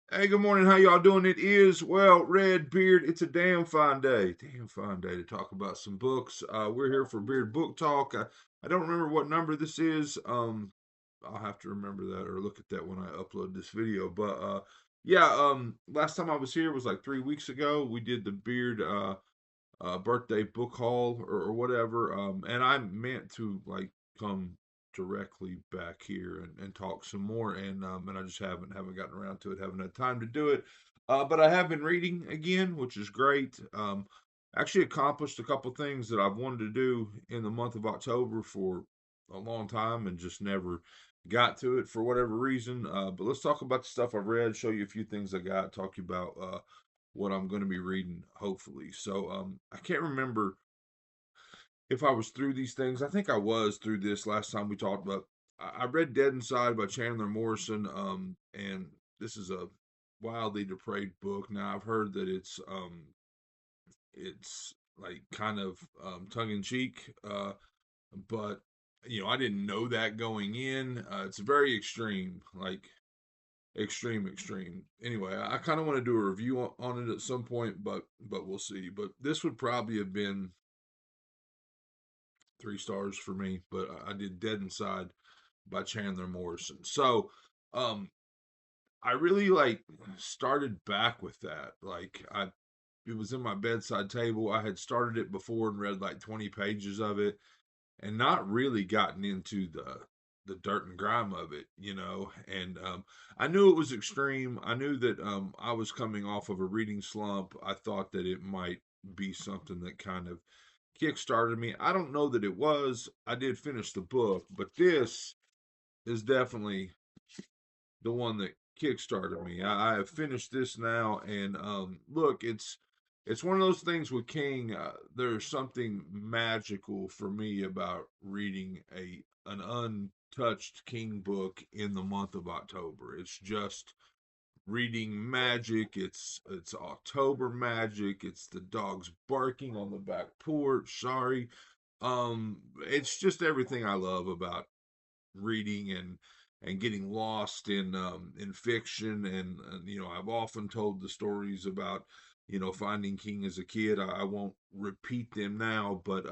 Hey, good morning. How y'all doing? It is, well, Red Beard. It's a damn fine day. Damn fine day to talk about some books. We're here for Beard Book Talk. I don't remember what number this is. I'll have to remember that or look at that when I upload this video. But yeah, last time I was here was like 3 weeks ago. We did the Beard birthday book haul or whatever. And I meant to like come directly back here and talk some more, and I just haven't gotten around to it, haven't had time to do it. But I have been reading again, which is great. Actually accomplished a couple things that I've wanted to do in the month of October for a long time and just never got to it for whatever reason. But let's talk about the stuff I've read, show you a few things I got, talk to you about what I'm going to be reading, hopefully. So, I can't remember if I was through these things. I think I was through this last time we talked about. I read Dead Inside by Chandler Morrison, and this is a wildly depraved book. Now I've heard that it's like kind of tongue in cheek, but I didn't know that going in. It's very extreme, like extreme. Anyway, I kind of want to do a review on it at some point, but we'll see. But this would probably have been 3 stars for me. But I did Dead Inside by Chandler Morrison. So, um, I really like started back with that. Like it was in my bedside table. I had started it before and read like 20 pages of it, and not really gotten into the dirt and grime of it. And I knew it was extreme. I knew that I was coming off of a reading slump. I thought that it might be something that kind of kickstarted me. I don't know that it was. I did finish the book, but this is definitely the one that kickstarted me. I have finished this now, and look, it's one of those things with King. There's something magical for me about reading an untouched King book in the month of October. It's just reading magic. It's October magic. It's the dogs barking on the back porch. Sorry. It's just everything I love about reading and getting lost in fiction, and I've often told the stories about finding King as a kid. I won't repeat them now, but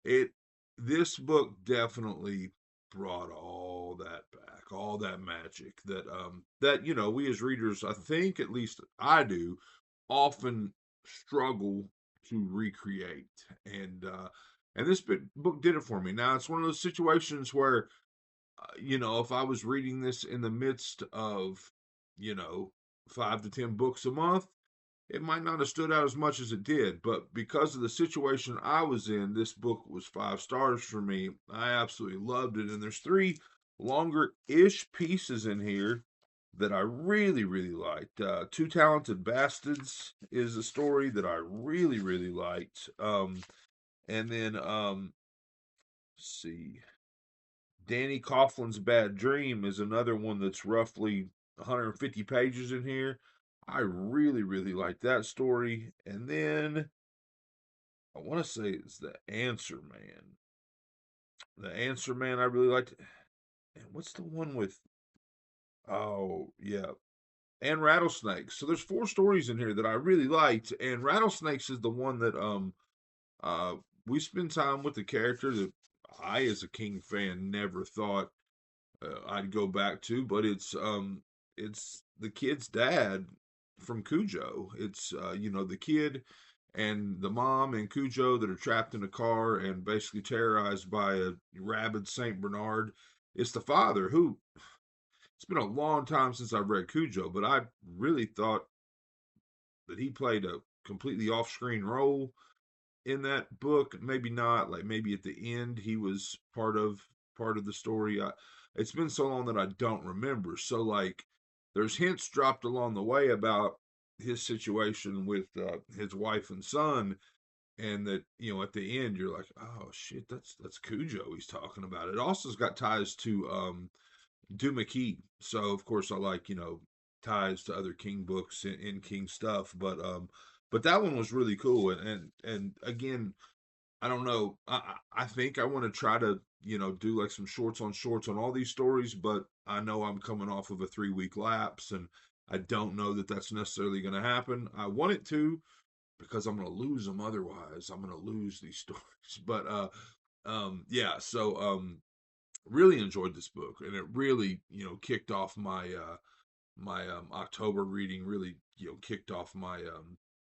it this book definitely brought all that back, all that magic that we as readers, I think, at least I do, often struggle to recreate. And this book did it for me. Now it's one of those situations where if I was reading this in the midst of, you know, 5 to 10 books a month, it might not have stood out as much as it did. But because of the situation I was in, this book was 5 stars for me. I absolutely loved it. And there's three longer ish pieces in here that I really, really liked. Two Talented Bastards is a story that I really, really liked. And then, let's see. Danny Coughlin's Bad Dream is another one that's roughly 150 pages in here. I really, really like that story. And then I want to say it's The Answer Man. The Answer Man, I really liked. And what's the one with? Oh, yeah. And Rattlesnakes. So there's 4 stories in here that I really liked. And Rattlesnakes is the one that uh we spend time with the character that I, as a King fan, never thought I'd go back to, but it's the kid's dad from Cujo. It's the kid and the mom and Cujo that are trapped in a car and basically terrorized by a rabid Saint Bernard. It's the father who, it's been a long time since I've read Cujo, but I really thought that he played a completely off-screen role in that book. Maybe not, like maybe at the end he was part of the story. It's been so long that I don't remember. So like, there's hints dropped along the way about his situation with his wife and son, and that at the end you're like, oh shit, that's Cujo he's talking about. It also's got ties to Duma Key, so of course I like ties to other King books in King stuff, but that one was really cool. And again, I don't know. I think I want to try to do like some shorts on all these stories, but I know I'm coming off of a 3 week lapse, and I don't know that that's necessarily going to happen. I want it to, because I'm going to lose them otherwise. I'm going to lose these stories. But yeah, so really enjoyed this book, and it really, kicked off my October reading. Really, kicked off my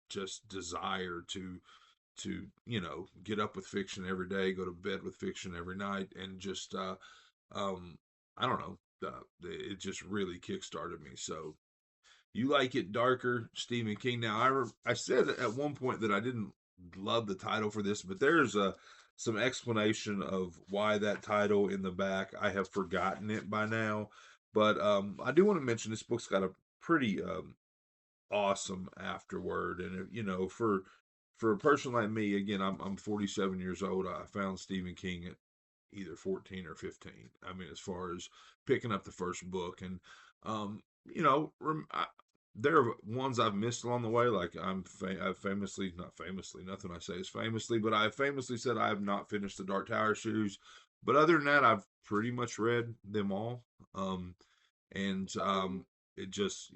just desire to get up with fiction every day, go to bed with fiction every night, and just um I don't know, it just really kickstarted me. So you like it darker, Stephen King. Now I said at one point that I didn't love the title for this, but there's some explanation of why that title in the back. I have forgotten it by now, but I do want to mention this book's got a pretty awesome afterword, and for a person like me, again, I'm 47 years old. I found Stephen King at either 14 or 15. I mean, as far as picking up the first book, and you know, there are ones I've missed along the way. Like I've famously, not famously, nothing I say is famously, but I famously said I have not finished the Dark Tower series. But other than that, I've pretty much read them all. Um, and it just,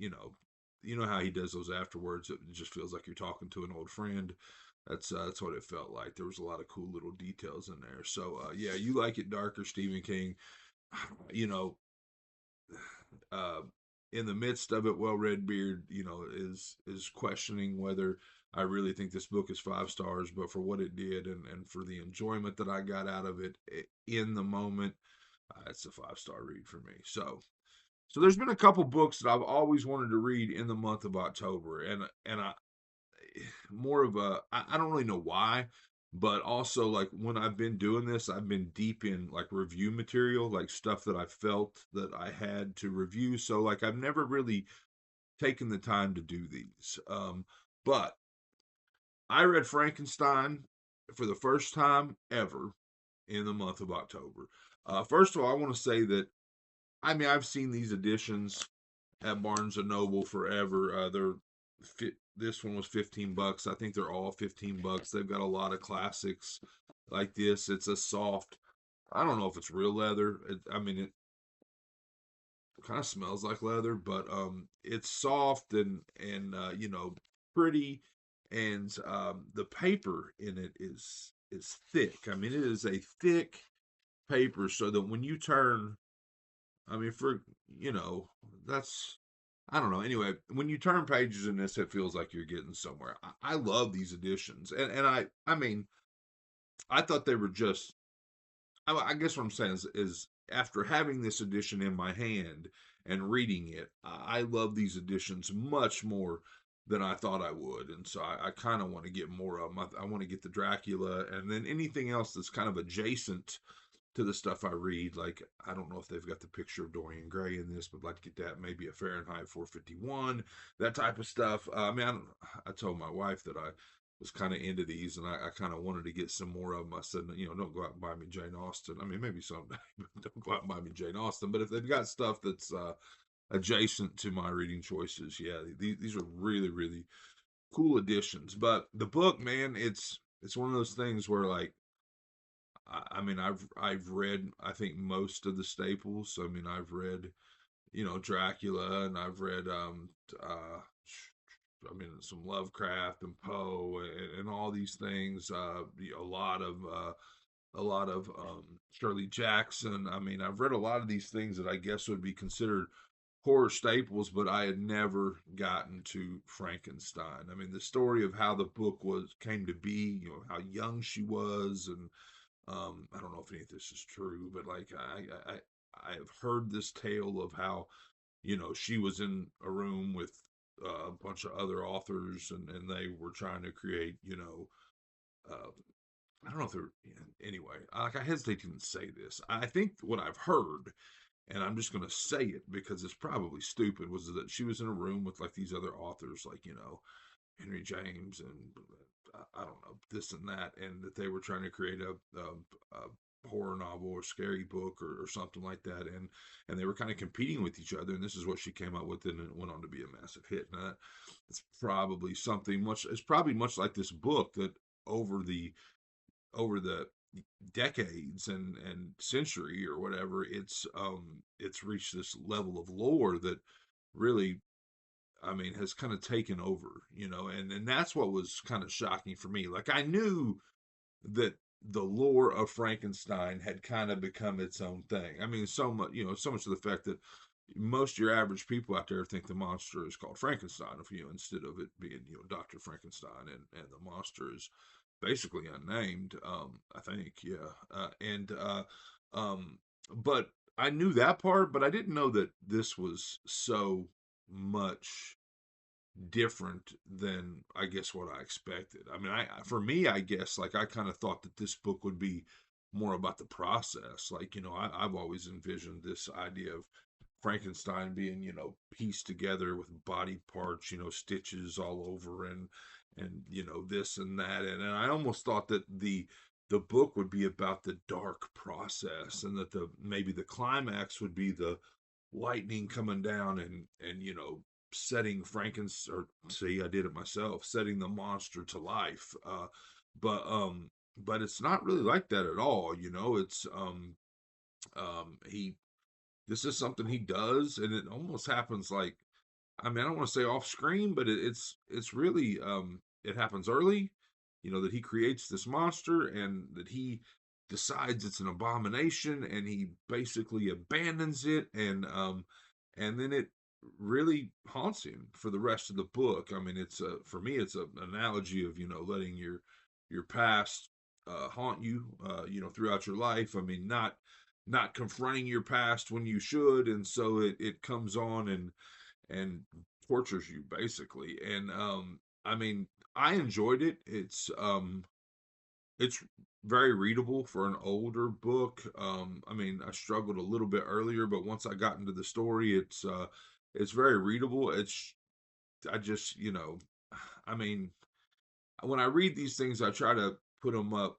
how he does those afterwards. It just feels like you're talking to an old friend. That's what it felt like. There was a lot of cool little details in there. So yeah, you like it darker, Stephen King. You know, uh, in the midst of it, Well Red Beard, is questioning whether I really think this book is 5 stars, but for what it did, and for the enjoyment that I got out of it in the moment, it's a 5 star read for me. So there's been a couple books that I've always wanted to read in the month of October, and I more of a I don't really know why, but also like when I've been doing this, I've been deep in like review material, like stuff that I felt that I had to review. So like I've never really taken the time to do these. But I read Frankenstein for the first time ever in the month of October. First of all, I want to say that I mean I've seen these editions at Barnes and Noble forever. This one was $15. I think they're all $15. They've got a lot of classics like this. It's a soft. I don't know if it's real leather. I mean, it kind of smells like leather, but it's soft and pretty, and the paper in it is thick. I mean, it is a thick paper, so that when you turn, I mean, that's, I don't know. Anyway, when you turn pages in this, it feels like you're getting somewhere. I love these editions, and I mean, I thought they were just. I guess what I'm saying is after having this edition in my hand and reading it, I love these editions much more than I thought I would, and so I kind of want to get more of them. I want to get the Dracula, and then anything else that's kind of adjacent to the stuff I read. Like, I don't know if they've got the picture of Dorian Gray in this, but I'd like to get that. Maybe a Fahrenheit 451, that type of stuff. I mean, I told my wife that I was kind of into these, and I kind of wanted to get some more of them. I said, don't go out and buy me Jane Austen. I mean, maybe someday, but don't go out and buy me Jane Austen. But if they've got stuff that's adjacent to my reading choices, yeah, these are really, really cool additions. But the book, man, it's one of those things where like I mean, I've read I think most of the staples. I mean, I've read Dracula, and I've read I mean some Lovecraft and Poe and all these things. A lot of Shirley Jackson. I mean, I've read a lot of these things that I guess would be considered horror staples, but I had never gotten to Frankenstein. I mean, the story of how the book was came to be, how young she was, and I don't know if any of this is true, but like I have heard this tale of how she was in a room with a bunch of other authors, and they were trying to create uh, I don't know if they're anyway. Like I hesitate to even say this. I think what I've heard, and I'm just going to say it because it's probably stupid, was that she was in a room with like these other authors, like Henry James and I don't know this and that, and that they were trying to create a horror novel or scary book or something like that, and they were kind of competing with each other, and this is what she came up with, and it went on to be a massive hit. And it's probably something much. It's probably much like this book that over the over the decades and century or whatever, it's reached this level of lore that really I mean, has kind of taken over, and that's what was kind of shocking for me. Like I knew that the lore of Frankenstein had kind of become its own thing. I mean, so much, so much to the fact that most of your average people out there think the monster is called Frankenstein, if instead of it being Doctor Frankenstein, and the monster is basically unnamed. I think, yeah, um, but I knew that part, but I didn't know that this was so much different than I guess what I expected. I mean, for me, I guess like I kind of thought that this book would be more about the process. Like I've always envisioned this idea of Frankenstein being pieced together with body parts, stitches all over, and this and that, and I almost thought that the book would be about the dark process, and that the maybe the climax would be the lightning coming down and setting Frankenstein, or see, I did it myself, setting the monster to life. But but it's not really like that at all. It's he this is something he does, and it almost happens like, I mean, I don't want to say off screen, but it's really it happens early. That he creates this monster, and that he decides it's an abomination, and he basically abandons it, and then it really haunts him for the rest of the book. I mean, it's for me, it's an analogy of letting your past haunt you, throughout your life. I mean, not confronting your past when you should, and so it comes on and tortures you basically. And I mean, I enjoyed it. It's very readable for an older book. I mean, I struggled a little bit earlier, but once I got into the story, it's very readable. I just, I mean, when I read these things, I try to put them up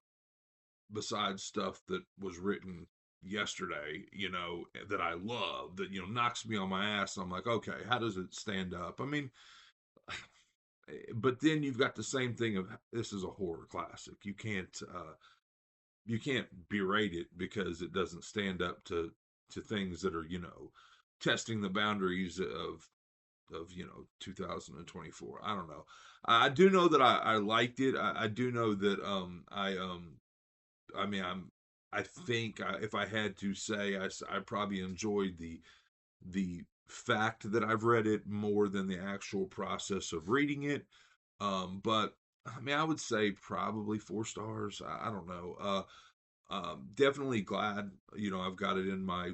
beside stuff that was written yesterday, that I love, that knocks me on my ass. And I'm like, okay, how does it stand up? I mean, but then you've got the same thing of, this is a horror classic. You can't berate it because it doesn't stand up to things that are testing the boundaries of 2024. I don't know. I do know that I liked it. I do know that I mean, I think if I had to say, I probably enjoyed the fact that I've read it more than the actual process of reading it. But I mean, I would say probably 4 stars. I don't know. Definitely glad I've got it in my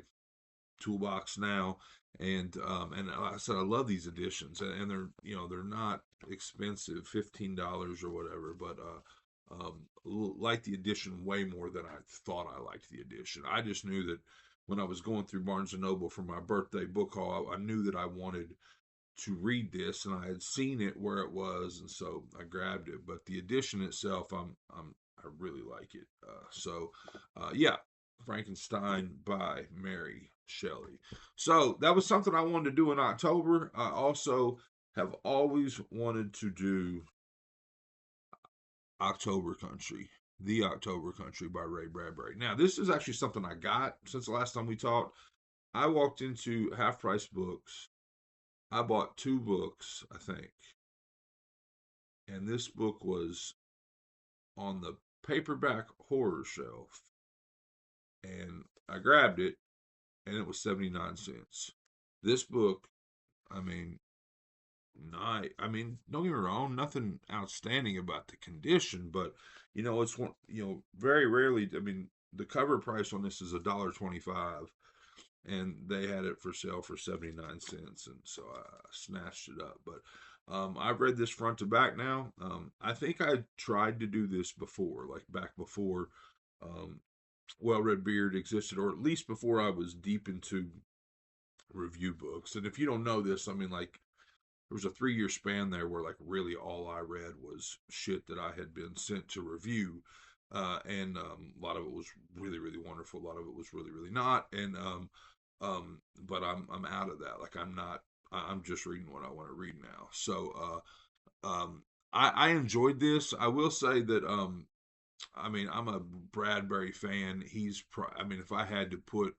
toolbox now, and like I said, I love these editions, and they're they're not expensive, $15 or whatever, but like the edition way more than I thought I liked the edition. I just knew that when I was going through Barnes and Noble for my birthday book haul, I knew that I wanted to read this, and I had seen it where it was, and so I grabbed it. But the edition itself, I really like it. Yeah, Frankenstein by Mary Shelley. So that was something I wanted to do in October. I also have always wanted to do October Country, The October Country by Ray Bradbury. Now, this is actually something I got since the last time we talked. I walked into Half Price Books. I bought 2 books, I think. And this book was on the paperback horror shelf. And I grabbed it, and it was 79 cents. This book, I mean, I mean, don't get me wrong, nothing outstanding about the condition, but it's one, very rarely. I mean, the cover price on this is $1.25, and they had it for sale for 79 cents, and so I snatched it up. But I've read this front to back now. I think I tried to do this before, like back before Well Red Beard existed, or at least before I was deep into review books. And if you don't know this, I mean, like, there was a 3-year span there where like really all I read was shit that I had been sent to review. And a lot of it was really, really wonderful. A lot of it was really, really not. And but I'm out of that. Like, I'm not. I'm just reading what I want to read now. So I enjoyed this. I will say that I mean, I'm a Bradbury fan. I mean, if I had to put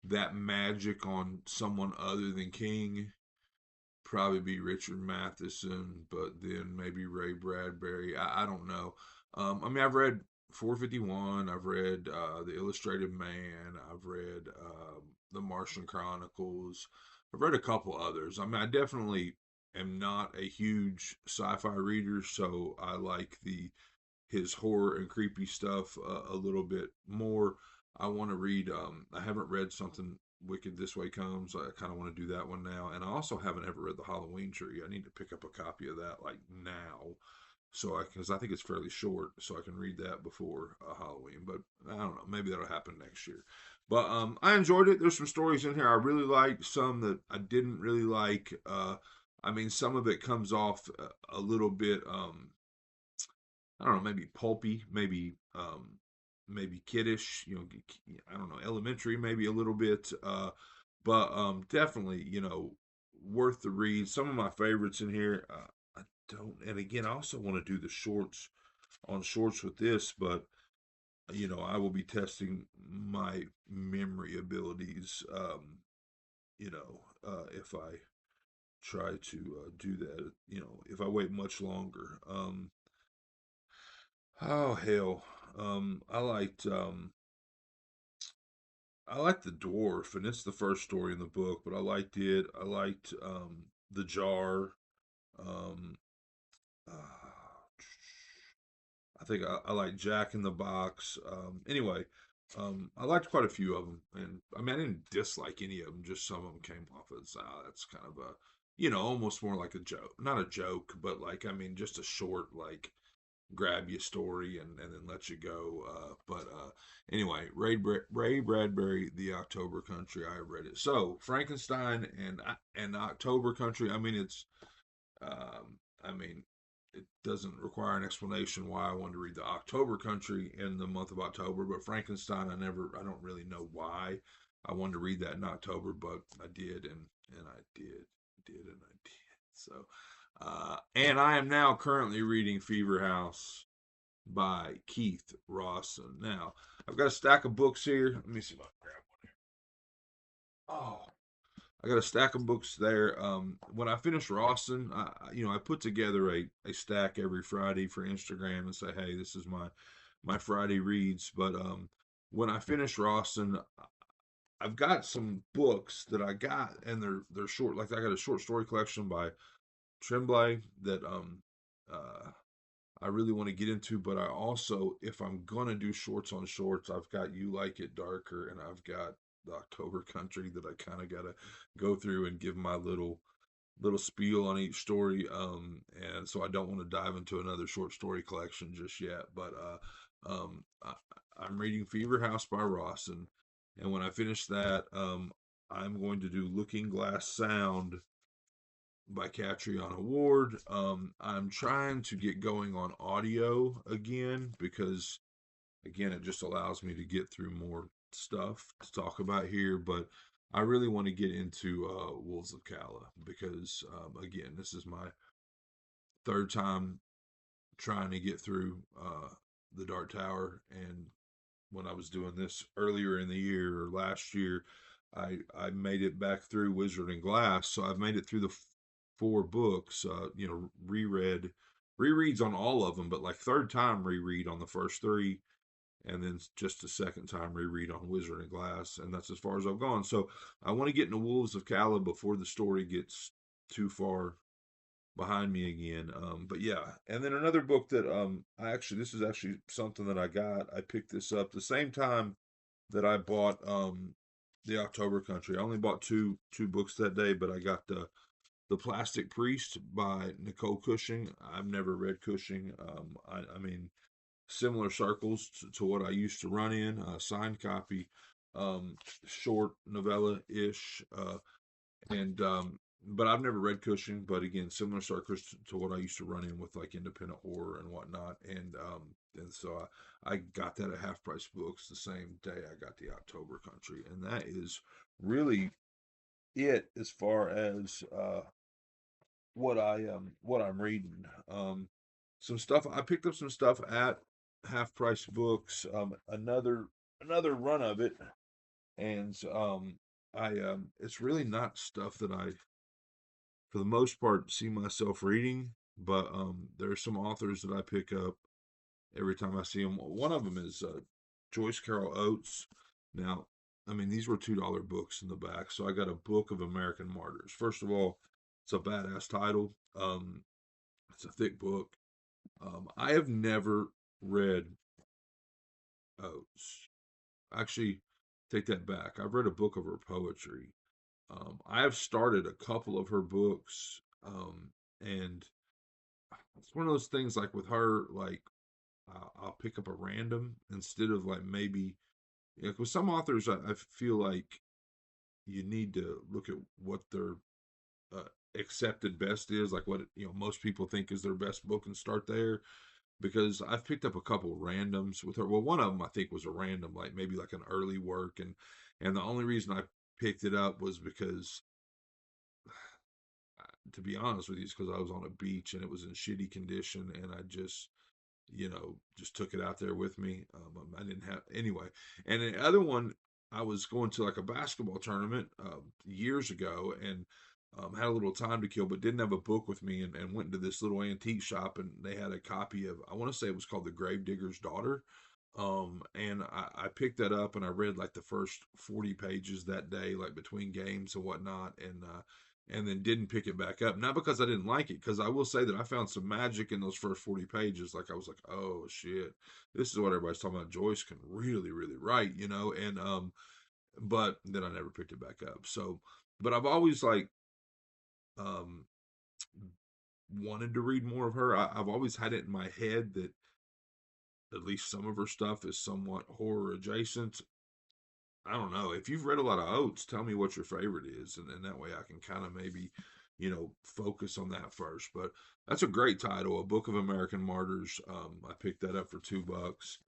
that magic on someone other than King, probably be Richard Matheson, but then maybe Ray Bradbury. I don't know. I mean, I've read 451. I've read The Illustrated Man. I've read The Martian Chronicles. I've read a couple others. I mean, I definitely am not a huge sci-fi reader, so I like the his horror and creepy stuff a little bit more. I want to read. I haven't read something Wicked This Way Comes. I kind of want to do that one now, and I also haven't ever read the Halloween Tree. I need to pick up a copy of that like now, so I because I think it's fairly short, so I can read that before Halloween. But I don't know, maybe that'll happen next year. But I enjoyed it. There's some stories in here I really liked, some that I didn't really like. I mean, some of it comes off a little bit. I don't know, maybe pulpy, maybe kiddish, I don't know, elementary maybe a little bit, but definitely, worth the read. Some of my favorites in here. I don't, and again, I also want to do the shorts with this, but I will be testing my memory abilities. If I try to do that, if I wait much longer. Oh hell. Um, I liked um I liked the dwarf, and it's the first story in the book, but I liked it. I liked the jar. Um, uh, I think I like Jack in the Box. Anyway, I liked quite a few of them, and I mean I didn't dislike any of them. Just some of them came off as that's kind of a almost more like a joke, not a joke, but like I mean just a short like grab you story and then let you go. But anyway, Ray Bradbury, The October Country. I read it. So Frankenstein and October Country. I mean, it doesn't require an explanation why I wanted to read The October Country in the month of October. But Frankenstein, I don't really know why I wanted to read that in October, but I did, and I did, and I did. So. And I am now currently reading Fever House by Keith Rawson. Now, I've got a stack of books here. Let me see if I can grab one here. Oh, I got a stack of books there. When I finish Rawson, I put together a stack every Friday for Instagram and say, hey, this is my Friday reads. But when I finish Rawson, I've got some books that I got, and they're short. Like I got a short story collection by Tremblay that uh, I really want to get into, but I also, if I'm gonna do shorts on shorts, I've got You Like It Darker, and I've got the October Country that I kind of gotta go through and give my little spiel on each story. And so I don't want to dive into another short story collection just yet. But I'm reading Fever House by Rawson, and when I finish that, I'm going to do Looking Glass Sound by Catriona Ward. I'm trying to get going on audio again because, again, it just allows me to get through more stuff to talk about here. But I really want to get into Wolves of Calla because, again, this is my third time trying to get through the Dark Tower. And when I was doing this earlier in the year or last year, I made it back through Wizard and Glass, so I've made it through the four books. Rereads on all of them, but like third time reread on the first three, and then just a second time reread on Wizard and Glass, and that's as far as I've gone. So I want to get into Wolves of Calla before the story gets too far behind me again. But yeah, and then another book that this is actually something that I picked this up the same time that I bought the October Country. I only bought two books that day, but I got the Plastic Priest by Nicole Cushing. I've never read Cushing. I mean, similar circles to what I used to run in. Signed copy, short novella ish, and but I've never read Cushing. But again, similar circles to what I used to run in with like independent horror and whatnot. And so I got that at Half Price Books the same day I got the October Country, and that is really it as far as what I'm reading. Some stuff I picked up some stuff at Half Price Books. Another run of it, and I it's really not stuff that I for the most part, see myself reading, but there are some authors that I pick up every time I see them. One of them is Joyce Carol Oates. Now, I mean, these were $2 books in the back, so I got a book of American martyrs. First of all, it's a badass title. It's a thick book. I have never read Oates. Actually, take that back. I've read a book of her poetry. I have started a couple of her books, and it's one of those things like with her, like I'll pick up a random instead of like maybe, with some authors, I feel like you need to look at what their uh, accepted best is, like what most people think is their best book, and start there. Because I've picked up a couple randoms with her. Well, one of them I think was a random, like maybe like an early work, and the only reason I picked it up was because, to be honest with you, it's because I was on a beach and it was in shitty condition, and I just took it out there with me. I didn't have anyway. And the other one, I was going to like a basketball tournament years ago, and had a little time to kill, but didn't have a book with me, and went into this little antique shop, and they had a copy of, I want to say it was called The Gravedigger's Daughter. And I picked that up and I read like the first 40 pages that day, like between games and whatnot, and then didn't pick it back up. Not because I didn't like it, because I will say that I found some magic in those first 40 pages. Like I was like, oh shit, this is what everybody's talking about. Joyce can really, really write. And but then I never picked it back up. So, but I've always like um wanted to read more of her. I've always had it in my head that at least some of her stuff is somewhat horror adjacent. I don't know. If you've read a lot of Oates, tell me what your favorite is, and that way I can kind of maybe, focus on that first. But that's a great title, A Book of American Martyrs. I picked that up for $2.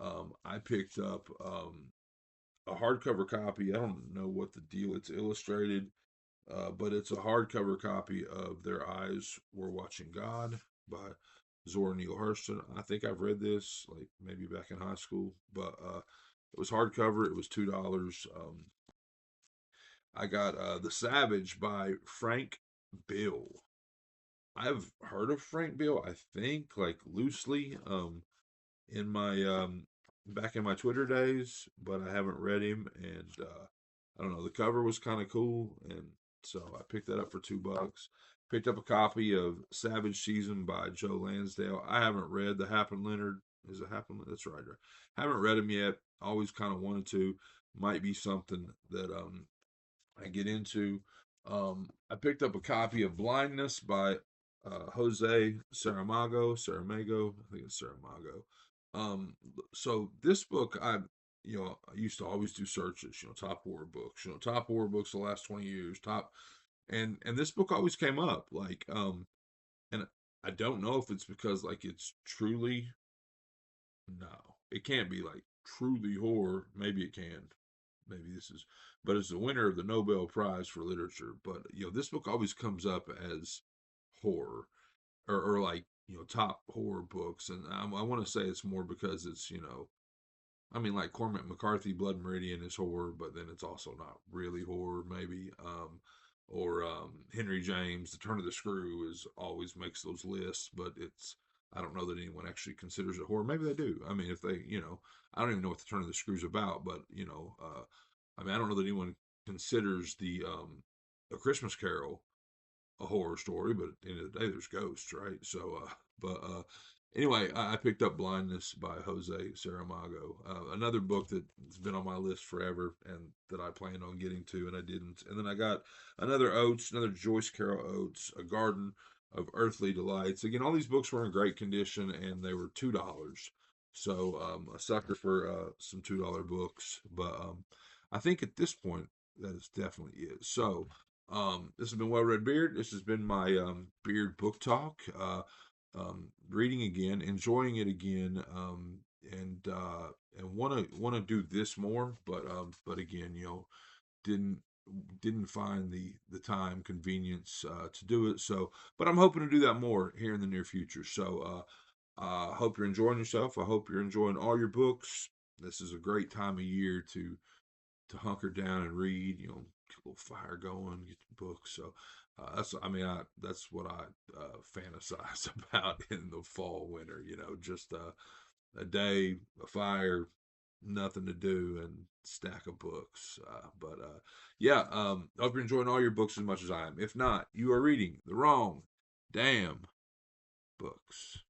I picked up a hardcover copy. I don't know what the deal. It's illustrated, but it's a hardcover copy of Their Eyes Were Watching God by Zora Neale Hurston. I think I've read this like maybe back in high school, but it was hardcover. It was $2. I got The Savage by Frank Bill. I've heard of Frank Bill, I think, like loosely, in my back in my Twitter days, but I haven't read him, and I don't know. The cover was kind of cool, and so I picked that up for $2. Picked up a copy of Savage Season by Joe Lansdale. I haven't read the Happen Leonard. Is it Happen? That's right. Haven't read him yet. Always kind of wanted to. Might be something that I get into. I picked up a copy of Blindness by Jose Saramago. I think it's Saramago. So this book, I used to always do searches, top horror books, top horror books the last 20 years, and this book always came up, like, and I don't know if it's because like it's truly, no, it can't be like truly horror. Maybe it can. Maybe this is, but it's the winner of the Nobel Prize for Literature. But this book always comes up as horror, or like top horror books, and I want to say it's more because it's I mean, like Cormac McCarthy, Blood Meridian is horror, but then it's also not really horror, maybe. Or Henry James, The Turn of the Screw is always makes those lists, but I don't know that anyone actually considers it horror. Maybe they do. I mean, if they, I don't even know what The Turn of the Screw is about, but I mean, I don't know that anyone considers the A Christmas Carol a horror story, but at the end of the day, there's ghosts, right? So, but anyway, I picked up Blindness by Jose Saramago, another book that's been on my list forever and that I planned on getting to, and I didn't. And then I got another Joyce Carol Oates, A Garden of Earthly Delights. Again, all these books were in great condition, and they were $2. So, a sucker for some $2 books. But I think at this point, that is definitely it. So, this has been Well Red Beard. This has been my beard book talk. Reading again, enjoying it again, and want to do this more, but again, didn't didn't find the time convenience to do it. So, but I'm hoping to do that more here in the near future. So, I hope you're enjoying yourself. I hope you're enjoying all your books. This is a great time of year to hunker down and read, get a little fire going, get the books. So, That's what I fantasize about in the fall, winter. Just a day, a fire, nothing to do, and stack of books. But yeah, I hope you're enjoying all your books as much as I am. If not, you are reading the wrong damn books.